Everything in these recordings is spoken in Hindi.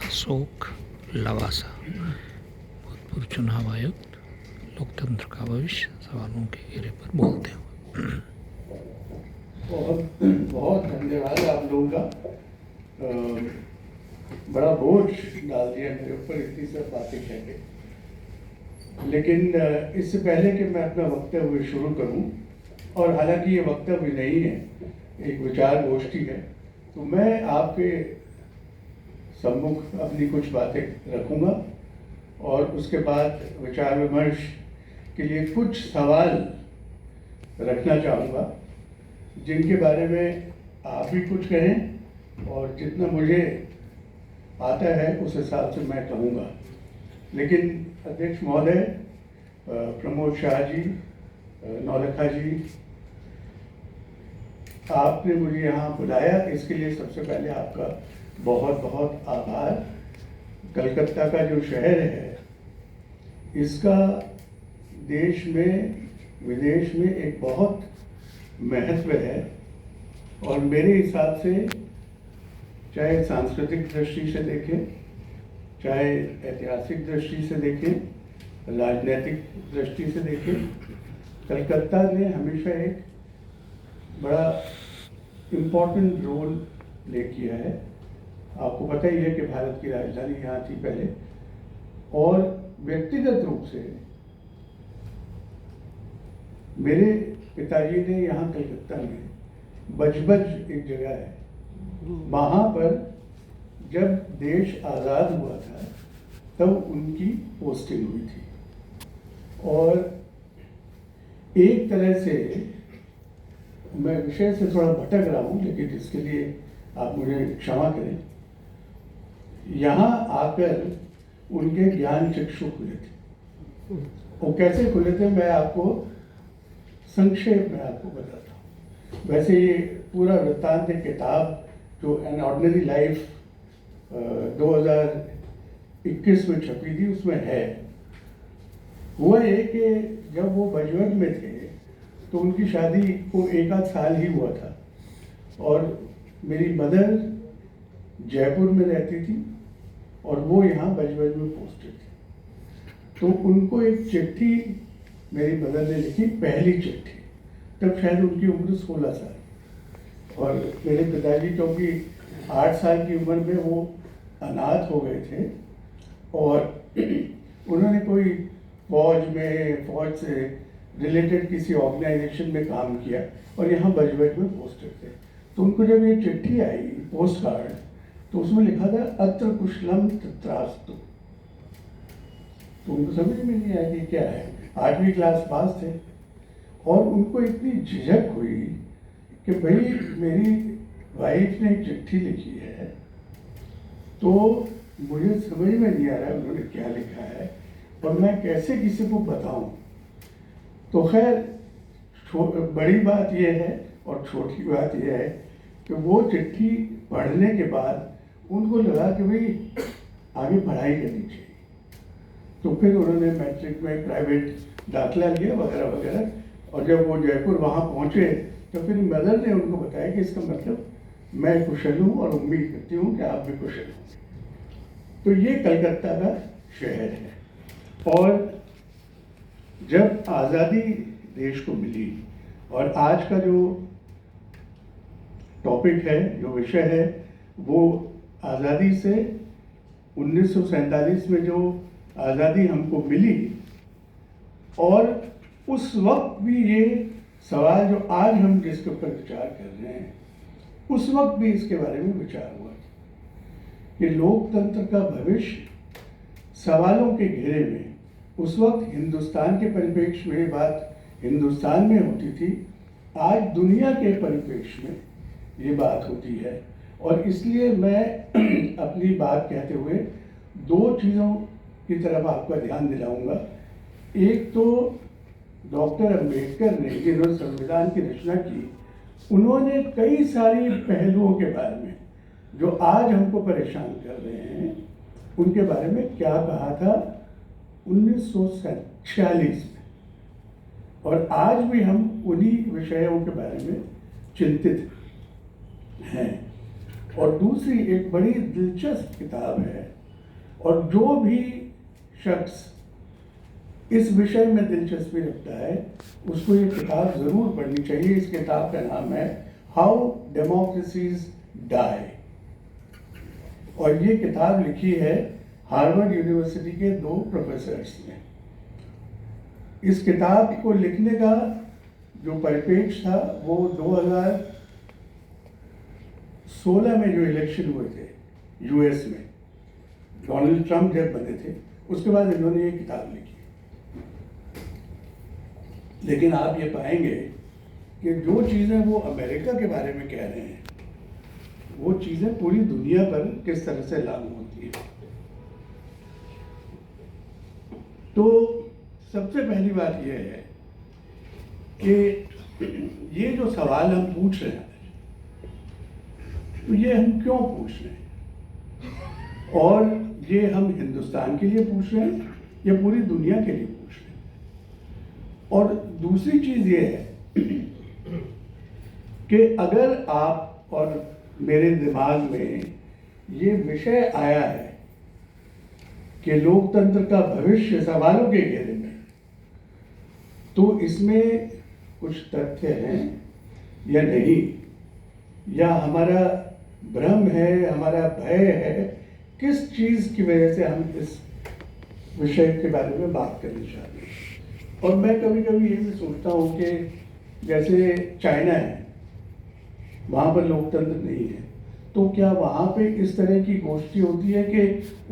अशोक लवासा, भूतपूर्व चुनाव आयुक्त, लोकतंत्र का भविष्य, सवालों के घेरे पर बोलते हुए। बहुत बहुत धन्यवाद आप लोगों का। बड़ा बोझ डाल दिया मेरे ऊपर इतनी सब बातें कह के, लेकिन इससे पहले कि मैं अपना वक्तव्य शुरू करूं, और हालांकि ये वक्तव्य नहीं है, एक विचार गोष्ठी है, तो मैं आपके सम्मुख अपनी कुछ बातें रखूंगा और उसके बाद विचार विमर्श के लिए कुछ सवाल रखना चाहूँगा, जिनके बारे में आप भी कुछ कहें और जितना मुझे आता है उस हिसाब से मैं कहूँगा। लेकिन अध्यक्ष महोदय, प्रमोद शाह जी, नौलखा जी, आपने मुझे यहाँ बुलाया, इसके लिए सबसे पहले आपका बहुत बहुत आभार। कलकत्ता का जो शहर है, इसका देश में विदेश में एक बहुत महत्व है, और मेरे हिसाब से चाहे सांस्कृतिक दृष्टि से देखें, चाहे ऐतिहासिक दृष्टि से देखें, राजनीतिक दृष्टि से देखें, कलकत्ता ने हमेशा एक बड़ा इम्पोर्टेंट रोल प्ले किया है। आपको पता ही है कि भारत की राजधानी यहाँ थी पहले, और व्यक्तिगत रूप से मेरे पिताजी ने यहाँ कलकत्ता में बजबज एक जगह है, वहाँ पर जब देश आज़ाद हुआ था तब उनकी पोस्टिंग हुई थी। और एक तरह से मैं विषय से थोड़ा भटक रहा हूँ, लेकिन इसके लिए आप मुझे क्षमा करें। यहाँ आकर उनके ज्ञान चक्षु खुले थे। वो कैसे खुले थे मैं आपको संक्षेप में आपको बताता हूँ। वैसे ये पूरा वृत्तांत एक किताब जो एन ऑर्डिनरी लाइफ 2021 में छपी थी, उसमें है। हुआ ये कि जब वो बजबज में थे तो उनकी शादी को एक आध साल ही हुआ था, और मेरी मदर जयपुर में रहती थी और वो यहाँ बजबज में पोस्टेड थी। तो उनको एक चिट्ठी मेरी मदर ने लिखी, पहली चिट्ठी। तब शायद उनकी उम्र 16 साल, और मेरे पिताजी क्योंकि 8 साल की उम्र में वो अनाथ हो गए थे, और उन्होंने कोई फौज से रिलेटेड किसी ऑर्गेनाइजेशन में काम किया और यहाँ बजबज में पोस्टेड थे। तो उनको जब ये चिट्ठी आई, पोस्ट कार्ड, तो उसमें लिखा था अत्र कुशलम तत्रास्तु। तो उनको समझ में नहीं आया कि क्या है। 8वीं क्लास पास थे, और उनको इतनी झिझक हुई कि भाई मेरी वाइफ ने एक चिट्ठी लिखी है, तो मुझे समझ में नहीं आ रहा है उन्होंने क्या लिखा है और मैं कैसे किसी को बताऊं। तो खैर, बड़ी बात यह है और छोटी बात यह है कि वो चिट्ठी पढ़ने के बाद उनको लगा कि भाई आगे पढ़ाई करनी चाहिए। तो फिर उन्होंने मैट्रिक में प्राइवेट दाखिला लिया वगैरह वगैरह, और जब वो जयपुर वहाँ पहुँचे तो फिर मदर ने उनको बताया कि इसका मतलब मैं कुशल हूँ और उम्मीद करती हूँ कि आप भी कुशल होंगे। तो ये कलकत्ता का शहर है। और जब आज़ादी देश को मिली, और आज का जो टॉपिक है, जो विषय है, वो आज़ादी से 1947 में जो आज़ादी हमको मिली, और उस वक्त भी ये सवाल जो आज हम जिसके ऊपर विचार कर रहे हैं, उस वक्त भी इसके बारे में विचार हुआ कि लोकतंत्र का भविष्य सवालों के घेरे में। उस वक्त हिंदुस्तान के परिप्रेक्ष्य में बात हिंदुस्तान में होती थी, आज दुनिया के परिप्रेक्ष्य में ये बात होती है। और इसलिए मैं अपनी बात कहते हुए 2 चीज़ों की तरफ आपका ध्यान दिलाऊंगा। एक तो डॉक्टर अंबेडकर ने, जिन्होंने संविधान की रचना की, उन्होंने कई सारी पहलुओं के बारे में जो आज हमको परेशान कर रहे हैं, उनके बारे में क्या कहा था 1946 में। और आज भी हम उन्हीं विषयों के बारे में चिंतित हैं। और दूसरी एक बड़ी दिलचस्प किताब है, और जो भी शख्स इस विषय में दिलचस्पी रखता है उसको ये किताब ज़रूर पढ़नी चाहिए। इस किताब का नाम है हाउ डेमोक्रेसीज डाई, और ये किताब लिखी है हार्वर्ड यूनिवर्सिटी के 2 प्रोफेसर्स ने। इस किताब को लिखने का जो परिप्रेक्ष्य था वो 2016 में जो इलेक्शन हुए थे यूएस में, डोनाल्ड ट्रंप जब बने थे, उसके बाद इन्होंने ये किताब लिखी। लेकिन आप ये पाएंगे कि जो चीज़ें वो अमेरिका के बारे में कह रहे हैं वो चीज़ें पूरी दुनिया पर किस तरह से लागू होती है। तो सबसे पहली बात यह है कि ये जो सवाल हम पूछ रहे हैं तो ये हम क्यों पूछ रहे हैं, और ये हम हिंदुस्तान के लिए पूछ रहे हैं या पूरी दुनिया के लिए पूछ रहे हैं। और दूसरी चीज़ ये है कि अगर आप और मेरे दिमाग में ये विषय आया है कि लोकतंत्र का भविष्य सवालों के घेरे में, तो इसमें कुछ तथ्य हैं या नहीं, या हमारा भ्रम है, हमारा भय है, किस चीज़ की वजह से हम इस विषय के बारे में बात करनी चाहते हैं। और मैं कभी कभी ये भी सोचता हूँ कि जैसे चाइना है, वहाँ पर लोकतंत्र नहीं है, तो क्या वहाँ पे इस तरह की गोष्ठी होती है कि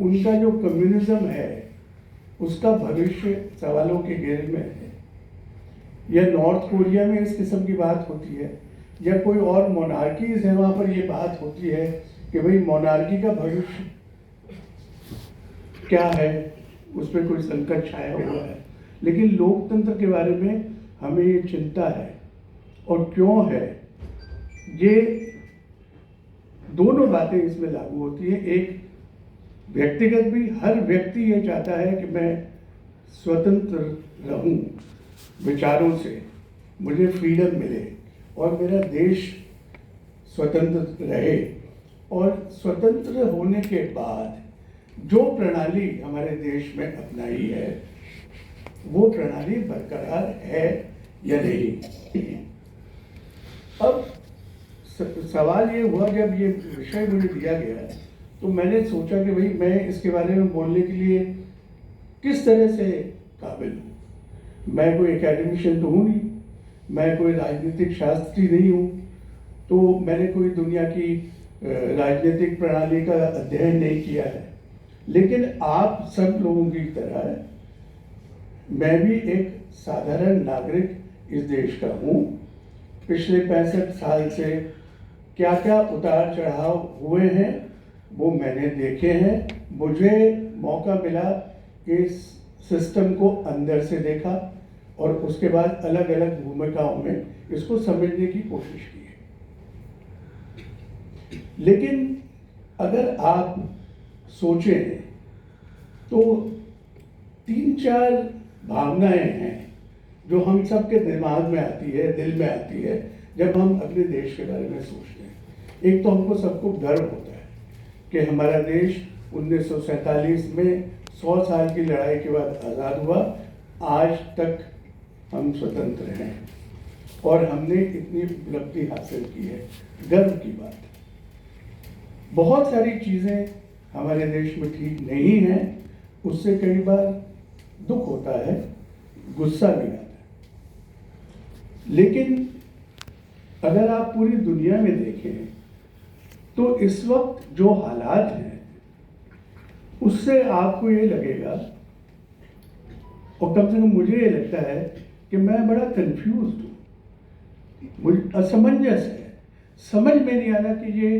उनका जो कम्युनिज्म है उसका भविष्य सवालों के घेरे में है, या नॉर्थ कोरिया में इस किस्म की बात होती है, या कोई और मोनार्कीज है वहाँ पर ये बात होती है कि भाई मोनार्की का भविष्य क्या है, उस पर कोई संकट छाया हुआ है। लेकिन लोकतंत्र के बारे में हमें ये चिंता है, और क्यों है, ये दोनों बातें इसमें लागू होती हैं। एक व्यक्तिगत भी, हर व्यक्ति ये चाहता है कि मैं स्वतंत्र रहूं विचारों से, मुझे फ्रीडम मिले और मेरा देश स्वतंत्र रहे। और स्वतंत्र होने के बाद जो प्रणाली हमारे देश में अपनाई है वो प्रणाली बरकरार है या नहीं। अब सवाल ये हुआ, जब ये विषय मुझे दिया गया तो मैंने सोचा कि भाई मैं इसके बारे में बोलने के लिए किस तरह से काबिल हूँ। मैं कोई एकेडमिशियन तो हूँ नहीं, मैं कोई राजनीतिक शास्त्री नहीं हूँ, तो मैंने कोई दुनिया की राजनीतिक प्रणाली का अध्ययन नहीं किया है। लेकिन आप सब लोगों की तरह मैं भी एक साधारण नागरिक इस देश का हूँ। पिछले 65 साल से क्या क्या उतार चढ़ाव हुए हैं वो मैंने देखे हैं। मुझे मौका मिला कि इस सिस्टम को अंदर से देखा और उसके बाद अलग अलग भूमिकाओं में इसको समझने की कोशिश की है। लेकिन अगर आप सोचें तो 3-4 भावनाएं हैं जो हम सब के दिमाग में आती है, दिल में आती है जब हम अपने देश के बारे में सोचते हैं। एक तो हमको सबको गर्व होता है कि हमारा देश 1947 में 100 साल की लड़ाई के बाद आज़ाद हुआ, आज तक हम स्वतंत्र हैं और हमने इतनी उपलब्धि हासिल की है, गर्व की बात है। बहुत सारी चीज़ें हमारे देश में ठीक नहीं हैं, उससे कई बार दुख होता है, गुस्सा भी आता है। लेकिन अगर आप पूरी दुनिया में देखें तो इस वक्त जो हालात हैं उससे आपको ये लगेगा, और कम से कम मुझे ये लगता है कि मैं बड़ा कंफ्यूज हूँ, मुझे असमंजस है, समझ में नहीं आ रहा कि ये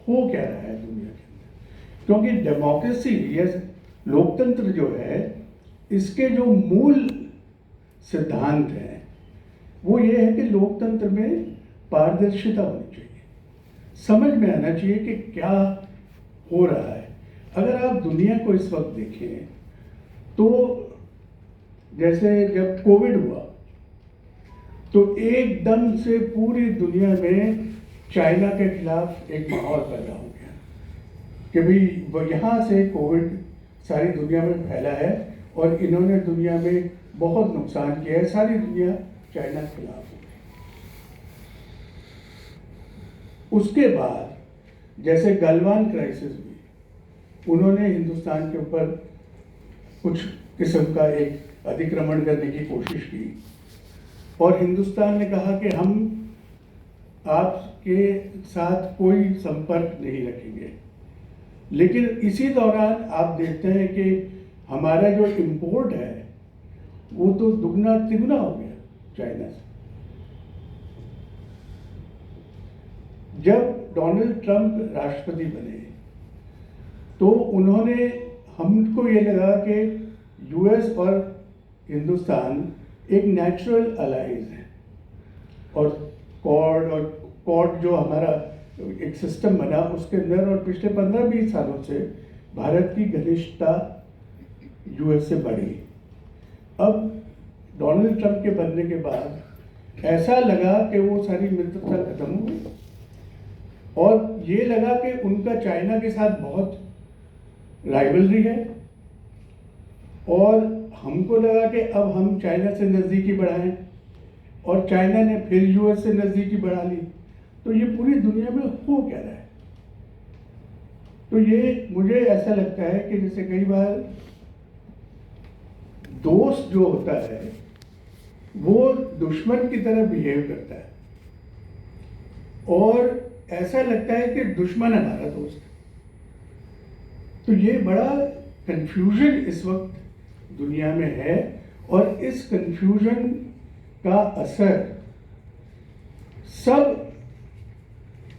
हो क्या रहा है दुनिया के अंदर। क्योंकि डेमोक्रेसी या लोकतंत्र जो है, इसके जो मूल सिद्धांत हैं वो ये है कि लोकतंत्र में पारदर्शिता होनी चाहिए, समझ में आना चाहिए कि क्या हो रहा है। अगर आप दुनिया को इस वक्त देखें तो जैसे जब कोविड हुआ तो एकदम से पूरी दुनिया में चाइना के खिलाफ एक माहौल पैदा हो गया कि भाई वो यहाँ से कोविड सारी दुनिया में फैला है और इन्होंने दुनिया में बहुत नुकसान किया है, सारी दुनिया चाइना के खिलाफ हो गई। उसके बाद जैसे गलवान क्राइसिस में उन्होंने हिंदुस्तान के ऊपर कुछ किस्म का एक अतिक्रमण करने की कोशिश की और हिंदुस्तान ने कहा कि हम आपके साथ कोई संपर्क नहीं रखेंगे। लेकिन इसी दौरान आप देखते हैं कि हमारा जो इंपोर्ट है वो तो दुगना तिगुना हो गया चाइना से। जब डोनाल्ड ट्रंप राष्ट्रपति बने तो उन्होंने, हमको ये लगा कि यूएस और हिंदुस्तान एक नेचुरल अलाइज है और क्वाड जो हमारा एक सिस्टम बना उसके अंदर, और पिछले 15-20 सालों से भारत की घनिष्ठता यूएस से बढ़ी। अब डोनाल्ड ट्रंप के बनने के बाद ऐसा लगा कि वो सारी मित्रता खत्म हो गई और ये लगा कि उनका चाइना के साथ बहुत राइवलरी है और हमको लगा कि अब हम चाइना से नज़दीकी बढ़ाएं और चाइना ने फिर यूएस से नज़दीकी बढ़ा ली। तो ये पूरी दुनिया में हो क्या रहा है? तो ये मुझे ऐसा लगता है कि जैसे कई बार दोस्त जो होता है वो दुश्मन की तरह बिहेव करता है और ऐसा लगता है कि दुश्मन हमारा दोस्त है। तो ये बड़ा कंफ्यूजन इस वक्त दुनिया में है और इस कंफ्यूजन का असर सब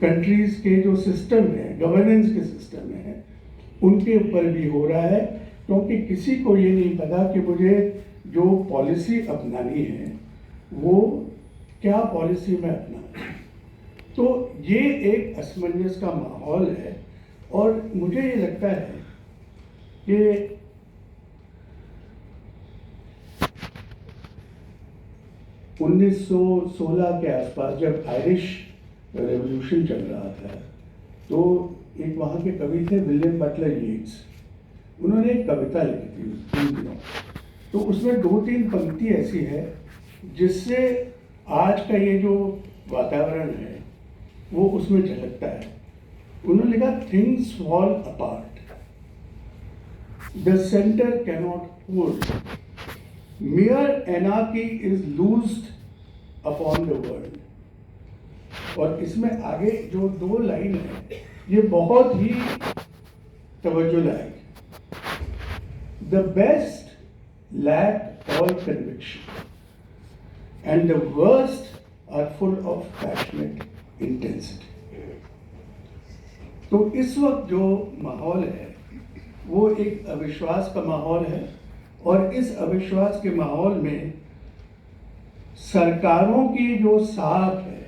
कंट्रीज के जो सिस्टम है, गवर्नेंस के सिस्टम है, उनके ऊपर भी हो रहा है, क्योंकि किसी को ये नहीं पता कि मुझे जो पॉलिसी अपनानी है वो क्या पॉलिसी में अपनाना है। तो ये एक असमंजस का माहौल है और मुझे ये लगता है कि 1916 के आसपास जब आयरिश रेवोल्यूशन चल रहा था तो एक वहाँ के कवि थे विलियम बटलर येट्स, उन्होंने एक कविता लिखी थी उन दिनों। तो उसमें 2-3 पंक्ति ऐसी है जिससे आज का ये जो वातावरण है वो उसमें झलकता है। उन्होंने लिखा, things fall apart, the centre cannot hold, mere anarchy is loosed upon the world। और इसमें आगे जो 2 लाइन है ये बहुत ही तवज्जो लायक। The best lack all conviction and the worst are full of passionate intensity। तो इस वक्त जो माहौल है वो एक अविश्वास का माहौल है और इस अविश्वास के माहौल में सरकारों की जो साख है